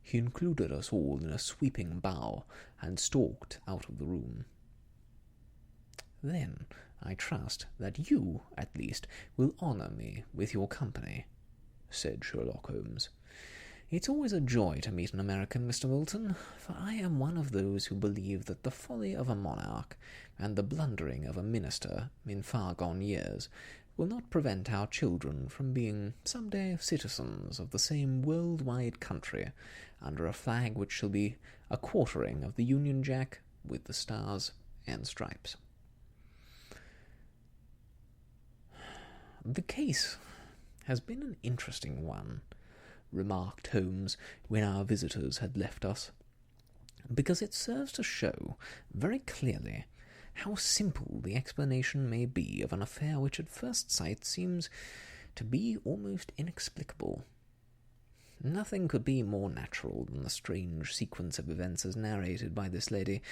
He included us all in a sweeping bow, and stalked out of the room. "Then I trust that you, at least, will honour me with your company," said Sherlock Holmes. "It's always a joy to meet an American, Mr. Milton, for I am one of those who believe that the folly of a monarch and the blundering of a minister in far-gone years will not prevent our children from being some day citizens of the same world-wide country under a flag which shall be a quartering of the Union Jack with the stars and stripes." "The case has been an interesting one," remarked Holmes when our visitors had left us, "because it serves to show very clearly how simple the explanation may be of an affair which at first sight seems to be almost inexplicable. Nothing could be more natural than the strange sequence of events as narrated by this lady,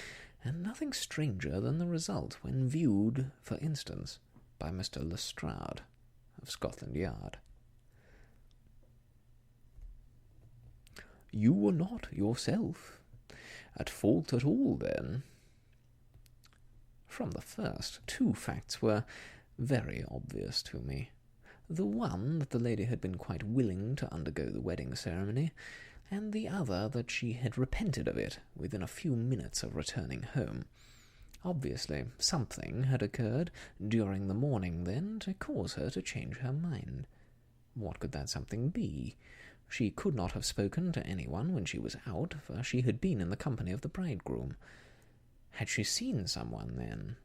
and nothing stranger than the result when viewed, for instance, by Mr. Lestrade of Scotland Yard." "You were not yourself at fault at all, then?" "From the first, two facts were very obvious to me. The one, that the lady had been quite willing to undergo the wedding ceremony, and the other, that she had repented of it within a few minutes of returning home. Obviously, something had occurred during the morning, then, to cause her to change her mind. What could that something be? She could not have spoken to anyone when she was out, for she had been in the company of the bridegroom. Had she seen someone, then?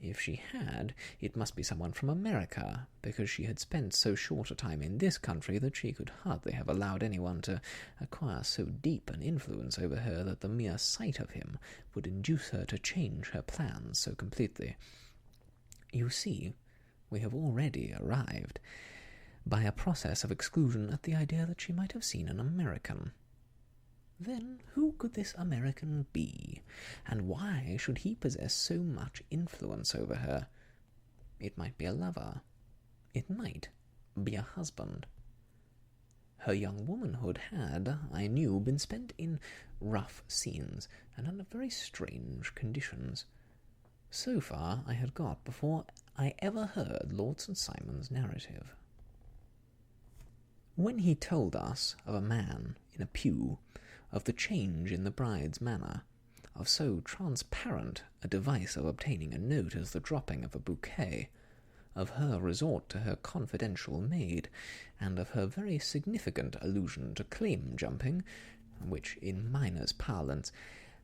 If she had, it must be someone from America, because she had spent so short a time in this country that she could hardly have allowed anyone to acquire so deep an influence over her that the mere sight of him would induce her to change her plans so completely. You see, we have already arrived, by a process of exclusion, at the idea that she might have seen an American. Then who could this American be, and why should he possess so much influence over her? It might be a lover. It might be a husband. Her young womanhood had, I knew, been spent in rough scenes, and under very strange conditions. So far I had got before I ever heard Lord St. Simon's narrative. When he told us of a man in a pew, of the change in the bride's manner, of so transparent a device of obtaining a note as the dropping of a bouquet, of her resort to her confidential maid, and of her very significant allusion to claim-jumping, which, in miners' parlance,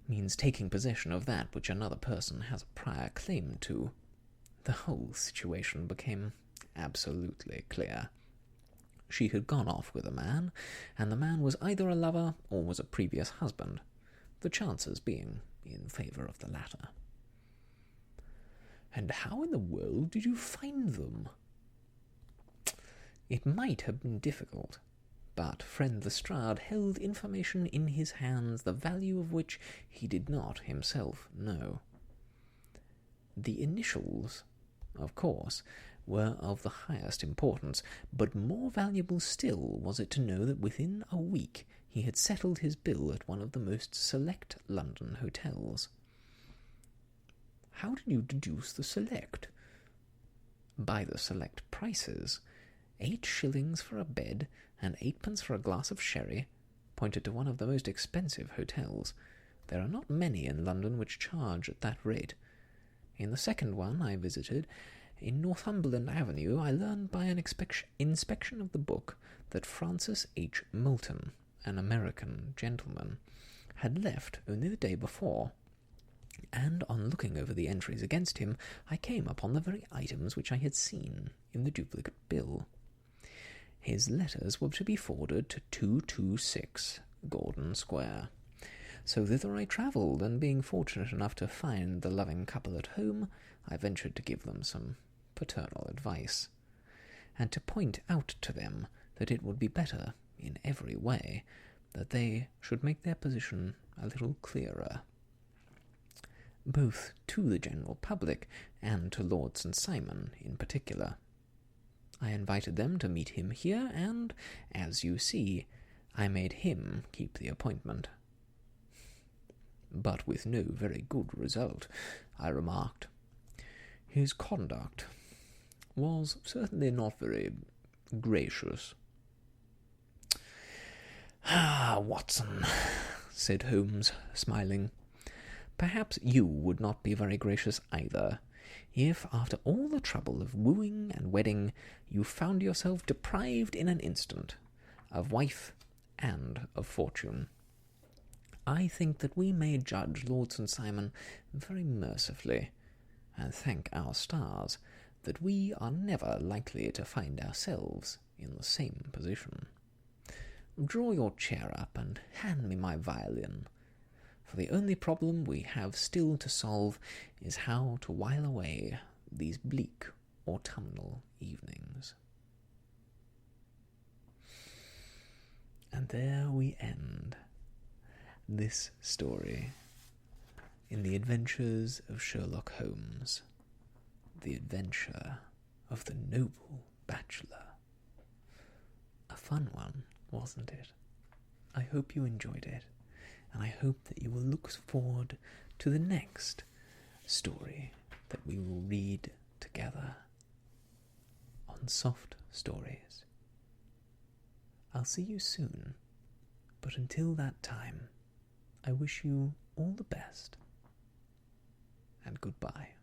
means taking possession of that which another person has a prior claim to, the whole situation became absolutely clear. She had gone off with a man, and the man was either a lover or was a previous husband, the chances being in favour of the latter. "And how in the world did you find them?" It might have been difficult, but friend Lestrade held information in his hands the value of which he did not himself know. The initials, of course, were of the highest importance, but more valuable still was it to know that within a week he had settled his bill at one of the most select London hotels. How did you deduce the select? By the select prices. 8 shillings for a bed and 8 pence for a glass of sherry pointed to one of the most expensive hotels. There are not many in London which charge at that rate. In the second one I visited, in Northumberland Avenue, I learned by an inspection of the book that Francis H. Moulton, an American gentleman, had left only the day before, and on looking over the entries against him, I came upon the very items which I had seen in the duplicate bill. His letters were to be forwarded to 226 Gordon Square. So thither I travelled, and being fortunate enough to find the loving couple at home, I ventured to give them some paternal advice, and to point out to them that it would be better, in every way, that they should make their position a little clearer, both to the general public and to Lord St. Simon in particular. I invited them to meet him here, and, as you see, I made him keep the appointment. But with no very good result, I remarked. His conduct was certainly not very gracious. "Ah, Watson," said Holmes, smiling, "perhaps you would not be very gracious either, if, after all the trouble of wooing and wedding, you found yourself deprived in an instant of wife and of fortune. I think that we may judge Lord St. Simon very mercifully, and thank our stars that we are never likely to find ourselves in the same position. Draw your chair up and hand me my violin, for the only problem we have still to solve is how to while away these bleak autumnal evenings." And there we end this story in the adventures of Sherlock Holmes, the adventure of the noble bachelor. A fun one, wasn't it? I hope you enjoyed it, and I hope that you will look forward to the next story that we will read together on Soft Stories. I'll see you soon, but until that time, I wish you all the best, and goodbye.